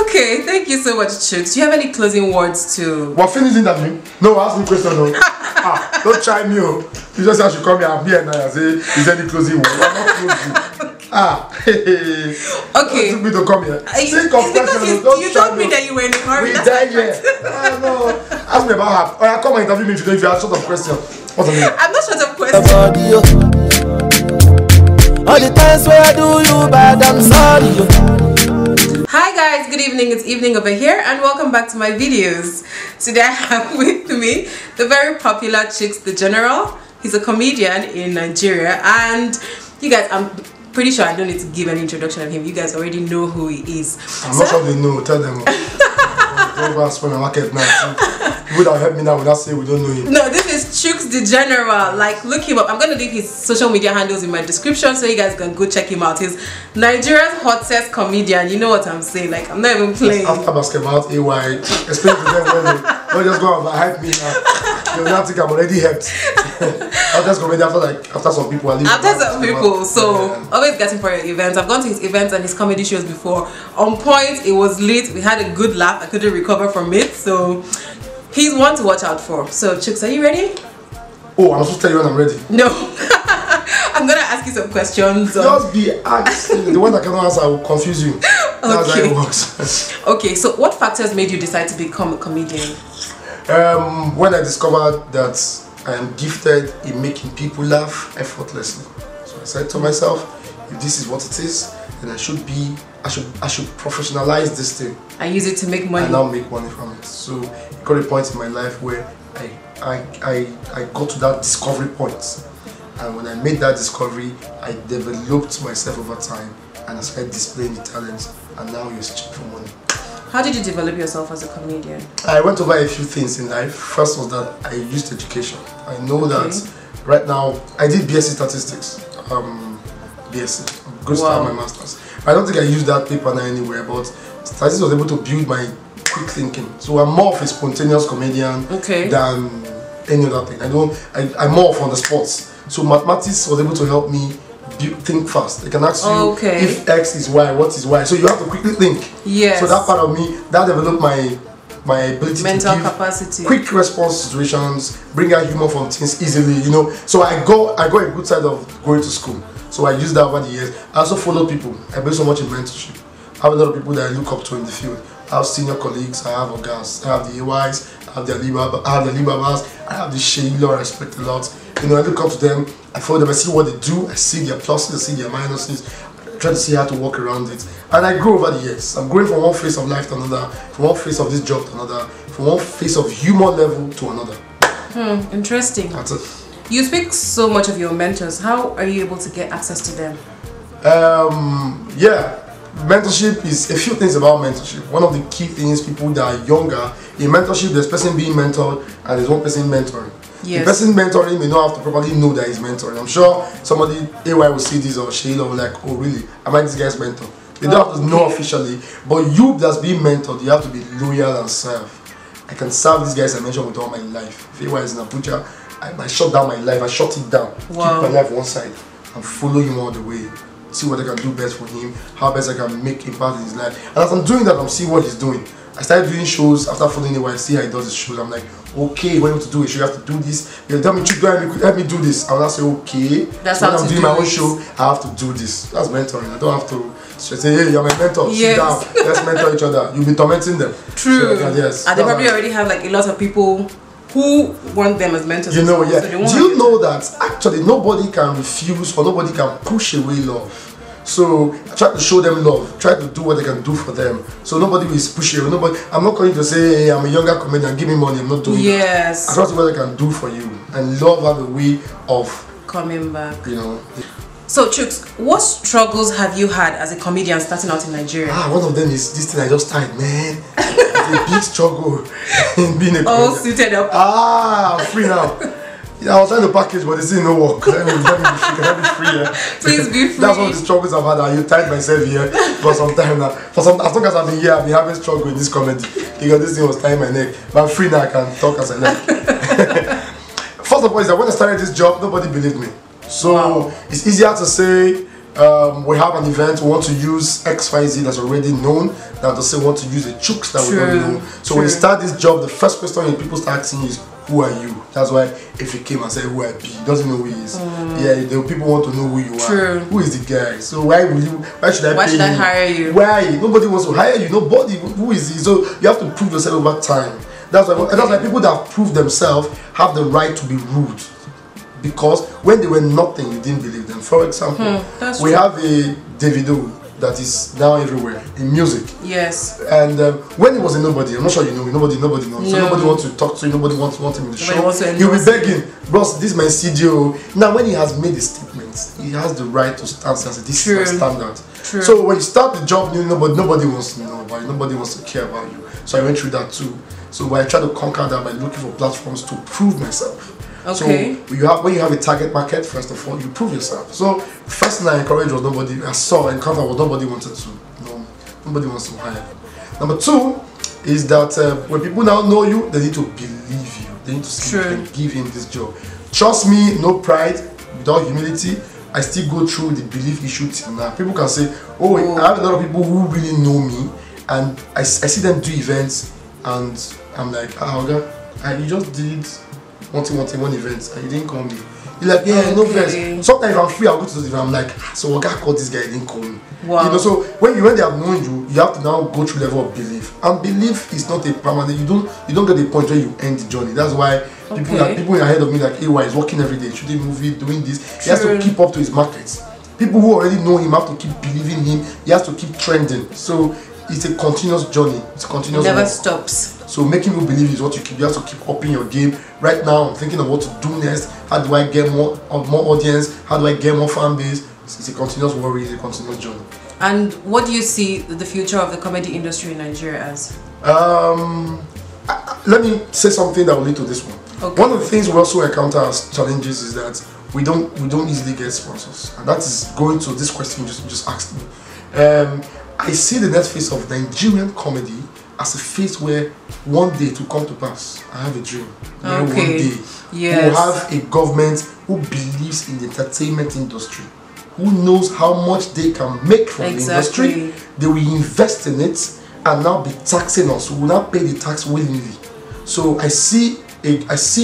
Okay, thank you so much, Chuks. Do you have any closing words to... We're finished interview. No, ask me question. No. Don't try me. You just have to come here and be and say, is there any closing word? I'm not closing. Okay. Took me to come here. Think of questions. You told me that you were in a hurry. We died here. No. Ask me about her. Oh, yeah, come and interview me today if you have short of question. What's the name? I'm not short of questions. All the times where I do you bad, I'm sorry. Hi guys, good evening. It's evening over here and welcome back to my videos. Today I have with me the very popular Chuks D General. He's a comedian in Nigeria, and you guys, I'm pretty sure I don't need to give an introduction of him. You guys already know who he is. I'm not sure they know. Tell them. Don't go and spoil my market now. People that help me now will not say we don't know him. No, this is Chuks D General. Like, look him up. I'm gonna leave his social media handles in my description so you guys can go check him out. He's Nigeria's hottest comedian. You know what I'm saying? Like, I'm not even playing. After basketball, AY, explain to them when don't just go and hype me now. You now think I'm already helped. I'll just go ready after some people. After some people, so always get him for your events. I've gone to his events and his comedy shows before. On point, it was lit. We had a good laugh. I couldn't recover from it, so he's one to watch out for. So Chuks, are you ready? Oh, I'm supposed to tell you when I'm ready. No. I'm gonna ask you some questions. Just be asking. The one that cannot answer, I will confuse you. That's how it works. Okay, so what factors made you decide to become a comedian? When I discovered that I am gifted in making people laugh effortlessly, so I said to myself, if this is what it is, then I should professionalize this thing. I use it to make money. And now make money from it. So it got a point in my life where I got to that discovery point, and when I made that discovery, I developed myself over time, and I started displaying the talent, and now you're cheap for money. How did you develop yourself as a comedian? I went over a few things in life. First was that I used education. I know that right now, I did BSc statistics. BSc. I'm going to start my master's. I don't think I used that paper now anywhere, but statistics was able to build my quick thinking. So I'm more of a spontaneous comedian than any other thing. I'm more of on the spots. So mathematics was able to help me think fast. They can ask you if X is Y, what is Y. So you have to quickly think. Yes. So that part of me, that developed my ability mental to give capacity, quick response to situations, bring out humor from things easily, you know. So I got a good side of going to school. So I used that over the years. I also follow people. I believe so much in mentorship. I have a lot of people that I look up to in the field. I have senior colleagues, I have Ogas, I have the AYs, I have the Alibabas, I have the Sheila I respect a lot. You know, I look up to them, I follow them, I see what they do, I see their pluses, I see their minuses, I try to see how to work around it. And I grow over the years. I'm growing from one phase of life to another, from one phase of this job to another, from one phase of humor level to another. Interesting. That's it. You speak so much of your mentors. How are you able to get access to them? Yeah. Mentorship is a few things about mentorship. One of the key things, people that are younger, in mentorship there's person being mentored and there's one person mentoring. Yes. The person mentoring may not have to properly know that he's mentoring. I'm sure somebody, AY will see this or Sheila will like, oh really, am I this guy's mentor? They don't have to know officially, but you that's being mentored, you have to be loyal and serve. I can serve these guys I mentioned with all my life. If AY is in Abuja, I shut down my life, I shut it down, keep my life one side and follow him all the way. See what I can do best for him, how best I can make impact in his life. And as I'm doing that, I'm seeing what he's doing. I started doing shows after following him. I see how he does his shows. I'm like, okay, when you have to do a show, you have to do this. He'll tell me, help me do this. I will say, okay. That's so when I'm doing my own show, I have to do this. That's mentoring. I don't have to say, hey, you're my mentor. Sit down. Let's mentor each other. You'll be tormenting them. True. So, yes. And they probably already have like a lot of people who want them as mentors. You know, well. yeah. So do you know that actually nobody can refuse or nobody can push away love? So I try to show them love, try to do what they can do for them. So nobody will push you. Nobody. I'm not going to say, hey, I'm a younger comedian, give me money. I'm not doing that. I try to do what I can do for you, and love have a way of coming back. You know. So Chuks, what struggles have you had as a comedian starting out in Nigeria? One of them is this thing I just tied, man. It's a big struggle in being a comedian. All suited up. I'm free now. Yeah, I was trying to package, but it still no work. Let me be free here. Please be free. That's one of the struggles I've had. I tied myself here for some time now. As long as I've been here, I've been having struggle in this comedy because this thing was tying my neck. But I'm free now. I can talk as I like. First of all, is that when I started this job, nobody believed me. So it's easier to say we have an event, we want to use XYZ that's already known, that doesn't want to use the Chuks that we don't know. So when you start this job, the first question people start asking is, who are you? That's why if he came and said who I be, he doesn't know who he is. Yeah, the people want to know who you are. Who is the guy? So why should I hire you? Why? Nobody wants to hire you. Nobody. Who is he? So you have to prove yourself over time. That's why people that have proved themselves have the right to be rude. Because when they were nothing, you didn't believe them. For example, we have a Davido that is now everywhere in music. Yes. And when he was a nobody, I'm not sure you know, nobody knows. No. So nobody wants to talk to you, nobody wants him in the show. He'll be begging, bros, this is my CDO. Now when he has made his statements, he has the right to stand and say, this is my standard. So when you start the job, nobody wants to know about you, nobody wants to care about you. So I went through that too. So I tried to conquer that by looking for platforms to prove myself. Okay. So when you have a target market, first of all, you prove yourself. So first thing I encouraged was nobody wanted to. Nobody wants to hire. Number two is that when people now know you, they need to believe you. They need to see you can give him this job. Trust me, no pride, without humility. I still go through the belief issue till now. People can say, I have a lot of people who really know me, and I see them do events, and I'm like, you just did one event and you didn't call me. You're like, no verse. Sometimes if I'm free, I'll go to those events. I'm like, so Oga called this guy, didn't call me. Wow. So when they have known you, you have to now go through level of belief. And belief is not a permanent. You don't get the point where you end the journey. That's why people ahead of me like AY is working every day, shooting movie, doing this. He has to keep up to his markets. People who already know him have to keep believing him. He has to keep trending. So it's a continuous journey. It's a continuous. It never stops. So making you believe is what you keep. You have to keep upping your game. Right now, I'm thinking of what to do next. How do I get more audience? How do I get more fan base? It's a continuous worry. It's a continuous journey. And what do you see the future of the comedy industry in Nigeria as? Let me say something that will lead to this one. Okay. One of the things we also encounter as challenges is that we don't easily get sponsors, and that is going to this question you just asked me. I see the next phase of Nigerian comedy as a phase where one day to come to pass. I have a dream. Where one day we'll have a government who believes in the entertainment industry, who knows how much they can make from the industry. They will invest in it and now be taxing us. We will not pay the tax willingly. So I see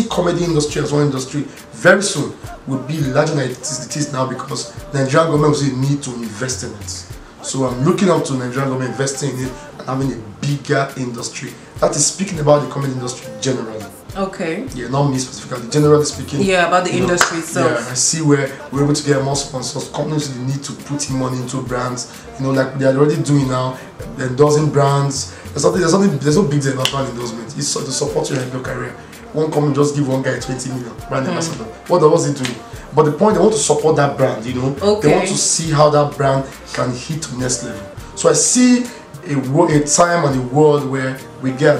comedy industry as one industry very soon will be larger than it is now, because Nigerian government will need to invest in it. So I'm looking up to Nigerian government investing in it and having a bigger industry. That is speaking about the comedy industry generally. Okay. Yeah, not me specifically, generally speaking. Yeah, about the industry itself. Yeah, I see where we're able to get more sponsors. Companies need to put in money into brands. Like they are already doing now, endorsing brands. There's no big deal about brand endorsement. It's to support your career. One company just give one guy 20 million brand ambassador. What was he doing? But the point, they want to support that brand, They want to see how that brand can hit to next level. So I see a time and a world where we get a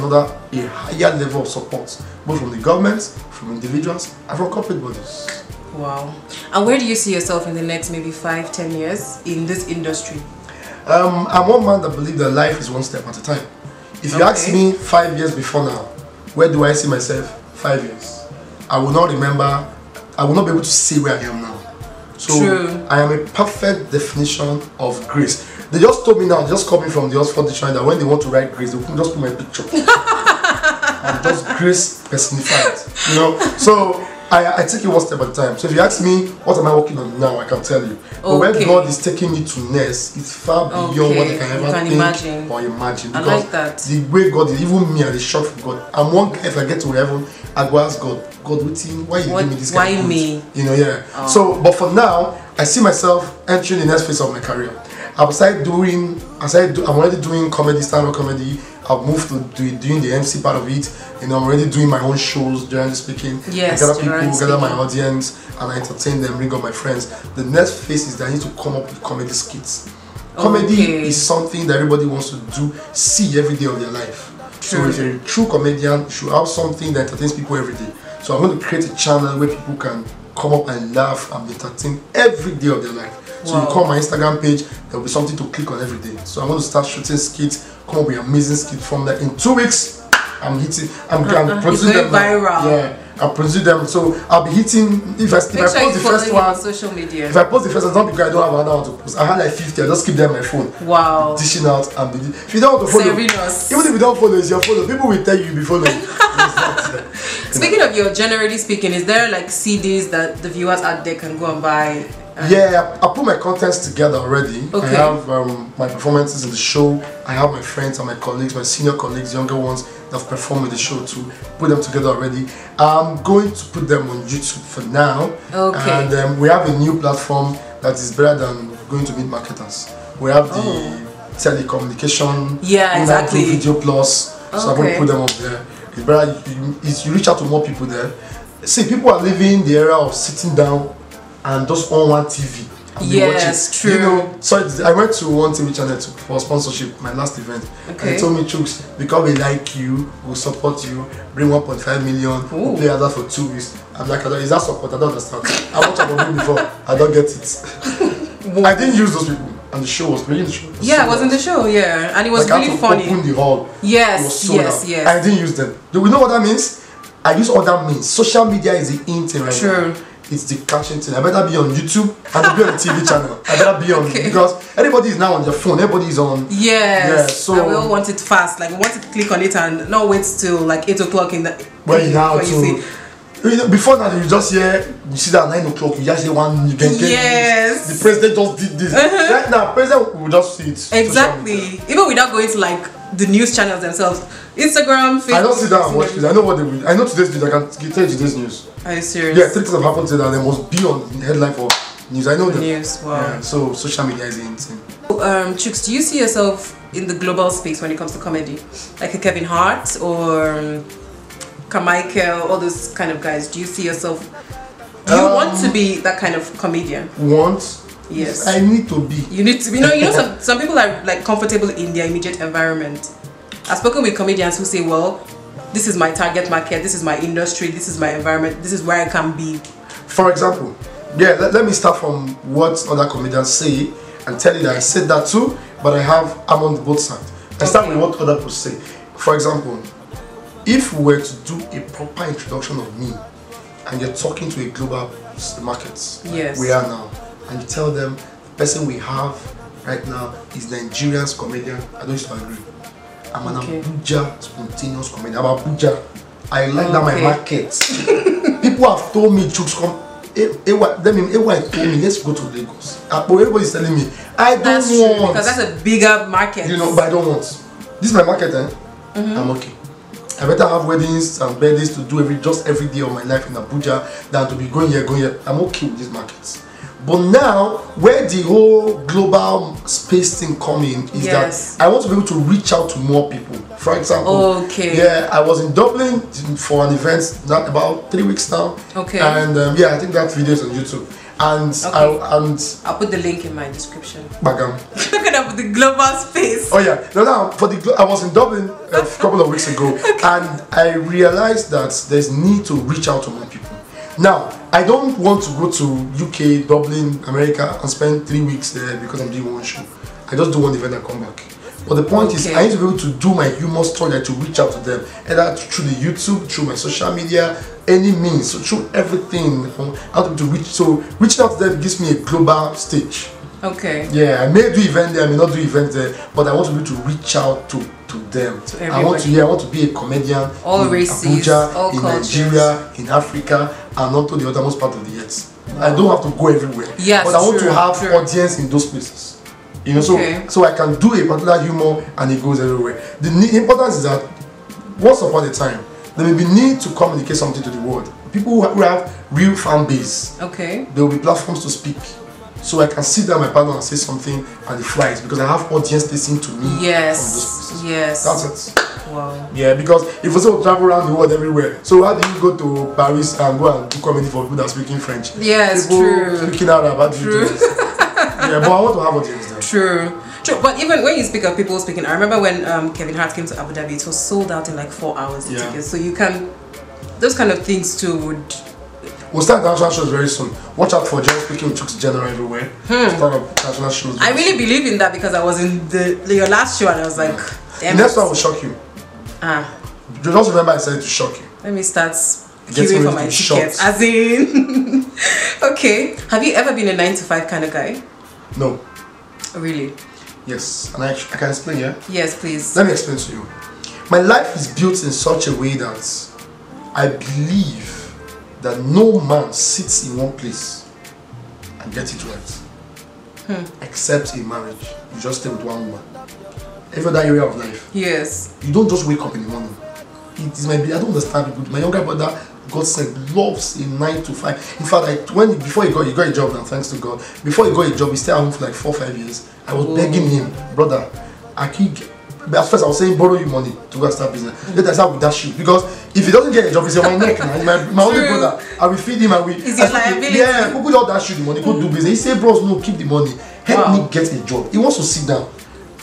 higher level of support, both from the government, from individuals, and from corporate bodies. Wow. And where do you see yourself in the next maybe 5-10 years in this industry? I'm one man that believes that life is one step at a time. If you ask me 5 years before now, where do I see myself 5 years? I will not be able to see where I am now. So I am a perfect definition of grace. They just told me now, they just called me from the Oxford Dictionary that when they want to write grace, they just put my picture. I'm just grace personified, So I take it one step at a time. So if you ask me, what am I working on now, I can tell you. But where God is taking me to next, it's far beyond what I can ever think or imagine. Because I like that. The way God is, even me, I is shocked for God. I'm one guy, if I get to heaven, I go ask God, why you give me this kind of good? Me? So, but for now, I see myself entering the next phase of my career. I'm already doing comedy, stand-up comedy. I've moved to doing the MC part of it. I'm already doing my own shows, generally speaking. Yes, I gather people, gather my audience, and I entertain them, bring up my friends. The next phase is that I need to come up with comedy skits. Comedy is something that everybody wants to see every day of their life. So if you're a true comedian, you should have something that entertains people every day. So I'm going to create a channel where people can come up and laugh and be entertained every day of their life. So you call my Instagram page, there will be something to click on every day. So I'm going to start shooting skits, come up with amazing skits from that. In 2 weeks, I'm producing them viral. Yeah, I'll produce them. So I'll be hitting if I post the first one on social media. If I post the first one, some people I don't have another one to post. I had like 50. I just keep them on my phone. Wow. Dishing out and be. If you don't want to follow, even if you don't follow, it's your follow. People will tell you before. Speaking of your, generally speaking, is there like CDs that the viewers out there can go and buy? Yeah, I put my contents together already. Okay. I have my performances in the show. I have my friends and my colleagues, my senior colleagues, younger ones that have performed with the show too. Put them together already. I'm going to put them on YouTube for now. Okay. And we have a new platform that is better than going to meet marketers. We have the telecommunication. Yeah, exactly. Video Plus. So I'm going to put them up there. It's better you reach out to more people there. See, people are living the era of sitting down and just on one TV. Yes, true. You know, so I went to one TV channel for sponsorship, my last event. Okay. And they told me, Chuks, because we like you, we'll support you, bring 1.5 million, we'll play that for 2 weeks. I'm like, is that support? I don't understand. How much I've been before? I don't get it. I didn't use those people. And the show was playing the show. Yeah, it was in the show, yeah. And it was like really funny. Open the hall. Yes, yes. I didn't use them. Do we know what that means? I use other means. Social media is the in thing right now. It's the catching thing. I better be on YouTube and be on a TV channel. I better be on because everybody is now on their phone. Everybody is on. Yes. Yeah, so and we all want it fast. Like we want to click on it and not wait till like 8 o'clock in the. Well, now too. Before that, you just hear, you see that 9 o'clock, you just hear one, you can get yes. The president just did this. Right now, president will just see it. Exactly. Even without going to like the news channels themselves, Instagram, Facebook. I don't sit down and watch this. I know what they will. I know today's news. I can tell you today's news. Are you serious? Yeah, 3 things have happened today and they must be on the headline for news. I know the them. News. Wow. Yeah, so social media is the insane. Chuks, do you see yourself in the global space when it comes to comedy, like a Kevin Hart or Carmichael, all those kind of guys? Do you see yourself? Do you want to be that kind of comedian? Want? Yes. I need to be. You need to be. You know, some people are like comfortable in their immediate environment. I've spoken with comedians who say, well, this is my target market, this is my industry, this is my environment, this is where I can be. For example, yeah, let me start from what other comedians say and tell you that I said that too, but I'm on both sides. I start with what other people say. For example, if we were to do a proper introduction of me and you're talking to a global markets, we are now, and you tell them the person we have right now is Nigerian's comedian, I don't used to agree. I'm an Abuja spontaneous comedian. I'm Abuja. I like that my market. People have told me, Chuks, come. AY told me, let's go to Lagos. But everybody's telling me, I don't want. Because that's a bigger market. You know, but I don't want. This is my market, I'm okay. I better have weddings and birthdays to do every day of my life in Abuja than to be going here. I'm okay with these markets. But now, where the whole global space thing coming is that I want to be able to reach out to more people. For example, I was in Dublin for an event about 3 weeks now. And I think that video is on YouTube. And I'll put the link in my description. Bagam. Look at the global space. Oh yeah. Now for I was in Dublin a couple of weeks ago, and I realized that there's need to reach out to more people. Now, I don't want to go to UK, Dublin, America and spend 3 weeks there because I'm doing one show. I just do one event and come back. But the point is, I need to be able to do my humor story to reach out to them, either through the YouTube, through my social media, any means, so through everything. I have to reach. So reaching out to them gives me a global stage. Yeah, I may do event there, I may not do event there, but I want to be able to reach out to them. I want to be a comedian all in races, Abuja, all in cultures. Nigeria, in Africa, and not to the othermost part of the earth. I don't have to go everywhere, yes, but I want to have audience in those places. You know, so I can do a particular humor and it goes everywhere. The importance is that once upon a time, there may be need to communicate something to the world. People who have real fan base, there will be platforms to speak. So I can sit down my partner and say something and it flies because I have audience listening to me from those places. That's it. Wow. Yeah, because if we say we travel around the world everywhere, so how do you go to Paris and go and do comedy for people that are speaking French? Yes, people true. Speaking Arab, how do you do this? Yeah, but I want to have audience there. True. But even when you speak of people speaking, I remember when Kevin Hart came to Abu Dhabi, it was sold out in like 4 hours. Tickets. So you can, those kind of things too would. We'll start international shows very soon. Watch out for just speaking Chuks General everywhere. Start up international shows. I really believe in that because I was in your last show and I was like, the next one will shock you. Just remember I said to shock you. Let me start queuing for my tickets. As in, okay. Have you ever been a 9 to 5 kind of guy? No. Really? Yes, and I can explain, yeah? Yes, please. Let me explain to you. My life is built in such a way that I believe that no man sits in one place and gets it right. Except in marriage. You just stay with one woman. Every other area of life. Yes. You don't just wake up in the morning. It is I don't understand people. My younger brother, God said, loves a 9 to 5. In fact, before he got a job now, thanks to God. Before he got a job, he stayed at home for like 4-5 years. I was begging him, brother, at first I was saying borrow you money to go and start business. Let us start with that shit, because if he doesn't get a job, he's on my neck now. My only brother, I will feed him. Is your liability? Yeah, put all that shit the money, go do business. He said, bros, no, keep the money. Help me get a job. He wants to sit down.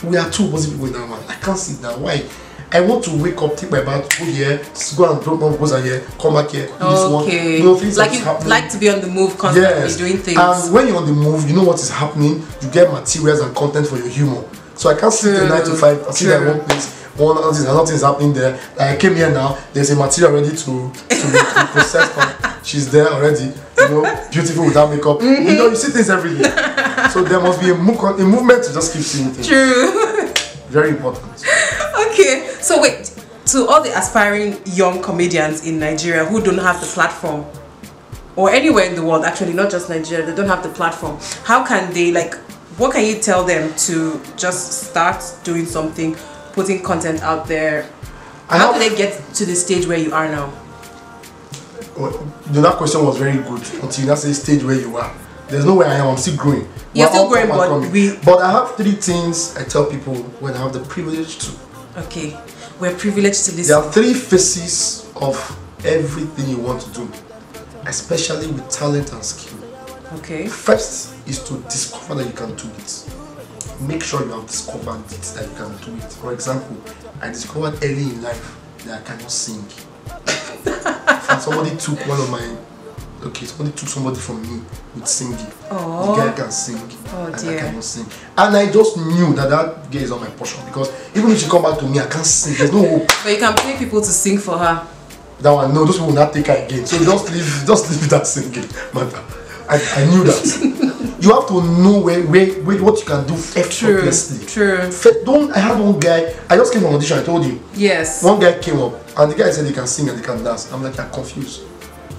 We are two opposite people in that man. I can't sit down. Why? I want to wake up, take my bath, go here, go and drop my clothes here, come back here, do this one. You know, things like you happening. Like to be on the move constantly, doing things. And when you're on the move, you know what is happening. You get materials and content for your humor. So I can't sit there 9 to 5 and sit there one place. Nothing is happening there. Like I came here now. There's a material ready to be processed. She's there already. You know, beautiful without makeup. You know, you see things every day. So there must be a movement to just keep seeing things. True. Very important. Okay, so wait, to all the aspiring young comedians in Nigeria who don't have the platform, or anywhere in the world, actually, not just Nigeria, they don't have the platform, how can they, like, what can you tell them to just start doing something, putting content out there? How do they get to the stage where you are now? Well, that question was very good until you now say stage where you are. There's no way I am, I'm still growing. You're still growing, but I have 3 things I tell people when I have the privilege to. Okay, we're privileged to listen. There are 3 phases of everything you want to do, especially with talent and skill. Okay. First is to discover that you can do it. Make sure you have discovered it, that you can do it. For example, I discovered early in life that I cannot sing. Somebody took somebody from me with singing. The guy can sing, and I cannot sing. And I just knew that guy is on my portion, because even if she come back to me, I can't sing. There's no hope. But you can pay people to sing for her. That one, no, those people will not take her again. So just leave that singing matter. I knew that. You have to know what you can do effortlessly. True. I had one guy, I just came from audition, I told you. Yes. One guy came up and the guy said he can sing and he can dance. I'm like, I'm confused.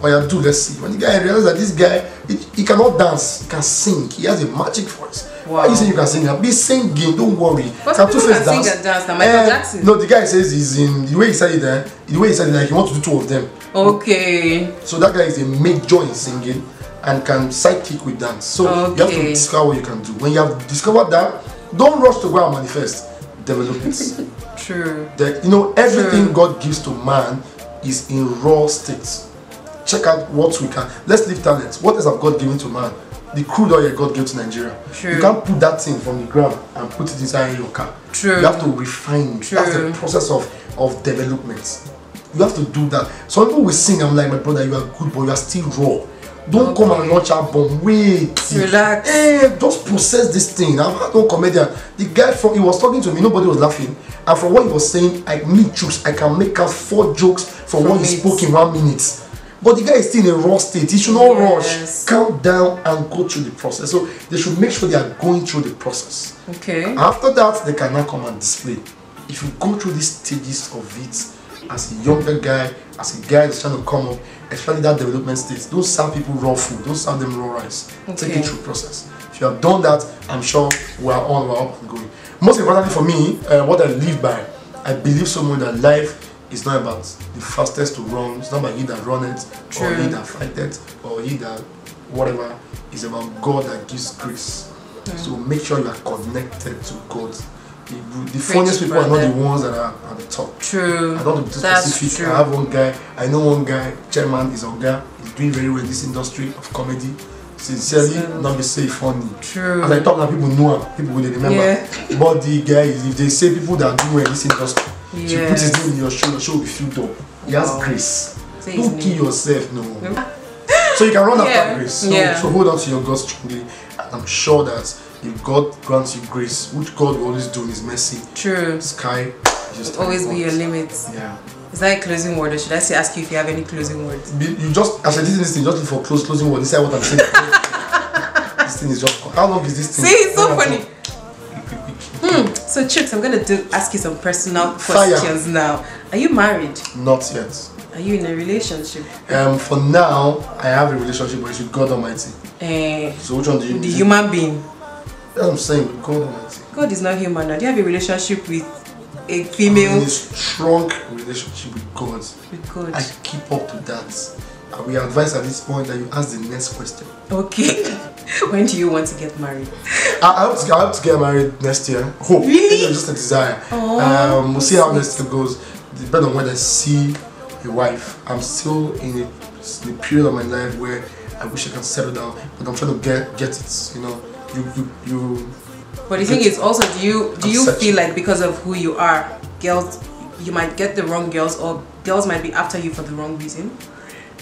Or you do, let's see. When the guy realized that this guy, he cannot dance, he can sing. He has a magic voice. Wow. Why you say you can sing? Be singing, don't worry. But people can sing and dance now. Michael Jackson. No, the guy says he's in, the way he said it, like he wants to do 2 of them. Okay. So that guy is a major in singing and can sidekick with dance. So you have to discover what you can do. When you have discovered that, don't rush to go and manifest. Develop it. True. Everything God gives to man is in raw states. Check out what we can. Let's leave talents. What else have God given to man? The crude oil God gave to Nigeria. True. You can't put that thing from the ground and put it inside your car. True. You have to refine it. True. That's the process of development. You have to do that. Some people will sing, I'm like, my brother, you are good, but you are still raw. Don't come and launch our bomb. Wait. Relax. Just process this thing. I've had no comedian. The guy he was talking to me, nobody was laughing. And from what he was saying, I can make out 4 jokes from what he spoke in 1 minute. But the guy is still in a raw state. He should not rush. Calm down and go through the process. So they should make sure they are going through the process. Okay. After that, they can now come and display. If you go through these stages of it as a younger guy, as a guy that's trying to come up, especially that development stage, don't serve people raw food. Don't serve them raw rice. Take it through process. If you have done that, I'm sure we're up and going. Most importantly for me, what I live by, I believe so much that life is not about the fastest to run. It's not about he that run it, or he that fight it, or he that whatever. It's about God that gives grace. So make sure you are connected to God. The funniest people are not the ones that are at the top. True. I don't want to be too specific. I have one guy, I know one guy, chairman is Oga, he's doing very well in this industry of comedy. Sincerely, not be say funny. True. As I talk now, people know him, people will remember. Yeah. But the guy is, if they say people that do well in this industry, if you put his name in your show will be filled up. He has grace. Don't kill yourself, no. So you can run after grace. So hold on to your God strongly. And I'm sure that if God grants you grace, which God will always do in His mercy. True. Sky just always be your limits. Yeah. Is that a closing word, or should I say ask you if you have any closing words? You just, as I did this thing, just look for closing words. This is what I'm saying. This thing is just. How long is this thing? See, it's so funny. So Chuks, I'm gonna ask you some personal questions now. Are you married? Not yet. Are you in a relationship? For now, I have a relationship, but it's with God Almighty. So which one do you? The human being. That's what I'm saying, with God Almighty. God is not human. Now, do you have a relationship with a female? I'm in a strong relationship with God. With God. I keep up to that. We advise at this point that you ask the next question. Okay. When do you want to get married? I hope to get married next year. Hope. Really? It's just a desire. Oh, we'll see how next year goes. Depending on when I see a wife. I'm still in a period of my life where I wish I can settle down, but I'm trying to get it. You know, you. But the thing is also, do you feel like because of who you are, girls, you might get the wrong girls, or girls might be after you for the wrong reason?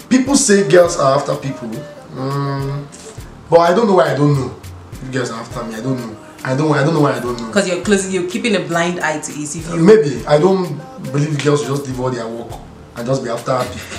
People say girls are after people, but I don't know why I don't know. If girls are after me, I don't know. I don't know why I don't know. Because you're keeping a blind eye to it. Maybe I don't believe girls should just leave all their work and just be after people.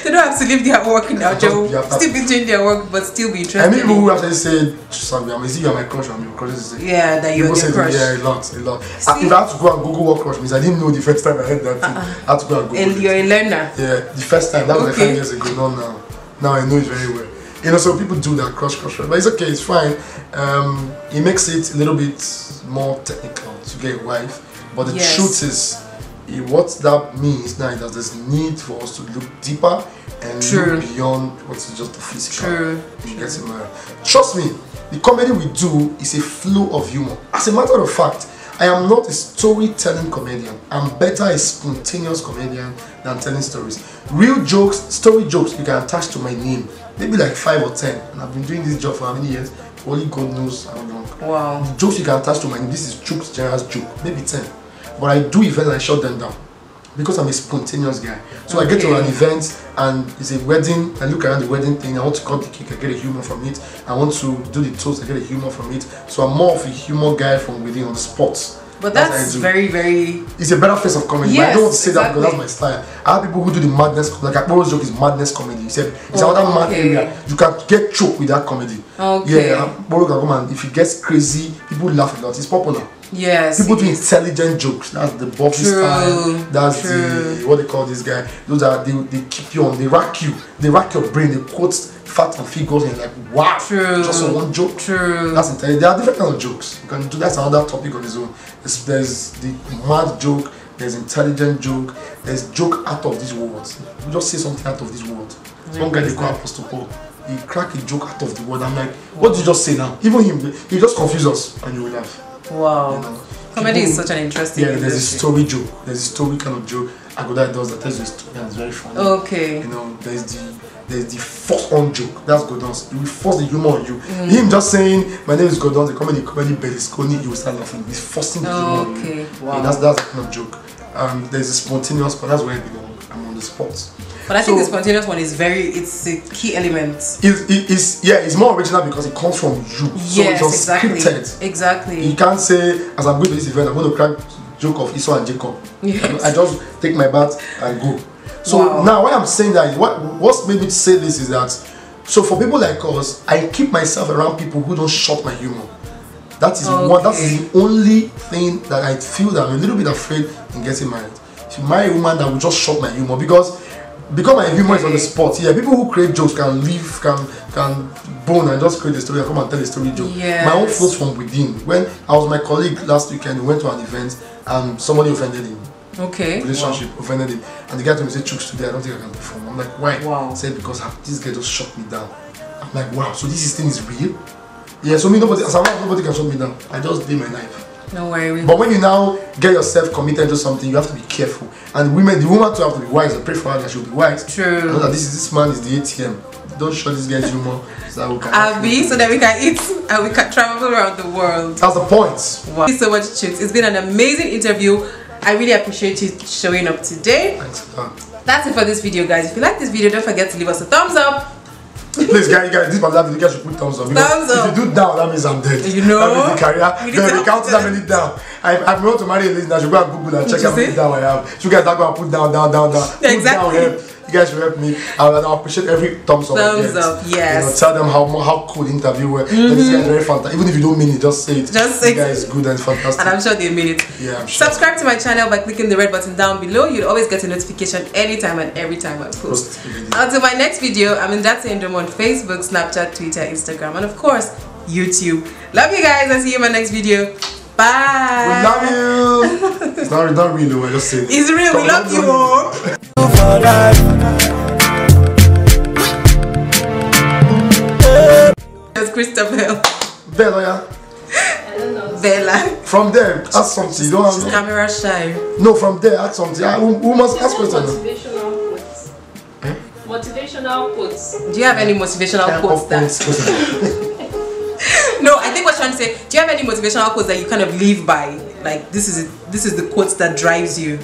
They don't have to leave their work now, Joe. Still be doing their work, but still be interested. I mean, people who actually say, "I'm see you're my crush," I'm your crush. Yeah, that you're your crush. Yeah, a lot. If I have to go and Google what crush means, I didn't know the first time I heard that thing. I had to go and Google. And you're a learner. Yeah, the first time, that was like 5 years ago. Not now. Now I know it very well. You know, so people do that crush, but it's okay. It's fine. It makes it a little bit more technical to get a wife, but the truth is, what that means now is that there's need for us to look deeper and look beyond what's just the physical. Getting married. Trust me, the comedy we do is a flow of humor. As a matter of fact, I am not a storytelling comedian. I'm better a spontaneous comedian than telling stories. Real jokes, story jokes, you can attach to my name. Maybe like 5 or 10. And I've been doing this job for how many years? Only God knows how long. Wow. The jokes you can attach to my name. This is Chuks General's joke. Maybe 10. But I do events and I shut them down. Because I'm a spontaneous guy. So I get to an event and it's a wedding, I look around the wedding thing, I want to cut the cake, I get a humor from it. I want to do the toast, I get a humor from it. So I'm more of a humor guy from within on the spot. But that's very, very... It's a better face of comedy. Yes, but I don't want to say that because that's my style. I have people who do the madness, like Akboro's joke is madness comedy. He said, it's another mad area. You can get choked with that comedy. Yeah, Akboro can come and if it gets crazy, people laugh a lot. It's popular. Yes. People do intelligent jokes. That's the Bobby style. That's the what they call this guy. Those are they keep you on. They rack you. They rack your brain. They quote facts and figures and you're like wow. Just on one joke. That's intelligent. There are different kinds of jokes. You can do that's another topic on its own. There's the mad joke. There's intelligent joke. There's joke out of this world. You just say something out of this world. One guy they call Apostle Paul. He cracked a joke out of the world. I'm like, what did you just say now? Even him, he just confused us, and you will laugh. Wow. You know, comedy is such an interesting industry. There's a story joke. There's a story kind of joke. Agoda does that tells you a story and it's very funny. Okay. You know, there's the force on joke. That's Godon's. He will force the humor on you. Him just saying, my name is Godon, the comedy Berlusconi, you will start laughing. He's forcing the humor on you. Wow. And that's the kind of joke. There's a spontaneous, but that's where I belong. I'm on the spot. But I think the spontaneous one is it's a key element. It's more original because it comes from you. So it's just scripted. Exactly. You can't say, as I'm going to this event, I'm going to crack joke of Esau and Jacob. Yes. I just take my bath and go. So now why I'm saying that, what's made me say this is that, so for people like us, I keep myself around people who don't short my humor. That is the only thing that I feel that I'm a little bit afraid in getting married. If you marry a woman that will just short my humor, because my humor is on the spot. Yeah, people who create jokes can bone and just create a story and come and tell a story joke. Yes. My own flows from within. When I was my colleague last weekend, we went to an event and somebody offended him. Relationship offended him. And the guy told me, say, Chuks, today I don't think I can perform. I'm like, why? He said, because this guy just shut me down. I'm like, wow, so this thing is real? Yeah, so nobody can shut me down. I just did my knife. No worry. But when you now get yourself committed to something, you have to be careful. And the woman too have to be wise. I pray for her that she'll be wise. True. Know that this man is the ATM. Don't shut this guy's humor so that we can so that we can eat and we can travel around the world. That's the point. Wow. Thank you so much, Chuks. It's been an amazing interview. I really appreciate you showing up today. Thanks. That's it for this video, guys. If you like this video, don't forget to leave us a thumbs up. Please, guys, this particular video, you guys should put thumbs up. Thumbs up. If you do down, that means I'm dead. You know? That means the career. Then we count that many down. I want to marry a lady now. Should go and Google and check how many down I have. So you guys are going to put down. Put exactly. Down, you guys should help me. I appreciate every thumbs up. Thumbs up, yes. You know, tell them how cool the interview was. This guy is very fantastic. Even if you don't mean it, just say it. Just say it. This guy is good and fantastic. And I'm sure they mean it. Yeah, I'm sure. Subscribe to my channel by clicking the red button down below. You'll always get a notification anytime and every time I post. Until my next video, I'm NdatseNdomo on Facebook, Snapchat, Twitter, Instagram, and of course, YouTube. Love you guys. I'll see you in my next video. Bye. We love you. It's not real, I just say it. It's real. We love you all. That's Christabel. Bella, yeah. I don't know. Bella. From there, ask something. You don't have She's camera shy. No, from there, ask something. Who must ask questions? Motivational quotes. Motivational quotes. Do you have any motivational quotes No, I think what I'm trying to say, do you have any motivational quotes that you kind of live by? Like this is the quote that drives you.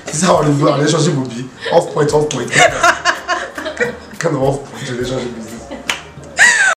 This is how a relationship would be. Off point. Kind of off point relationship.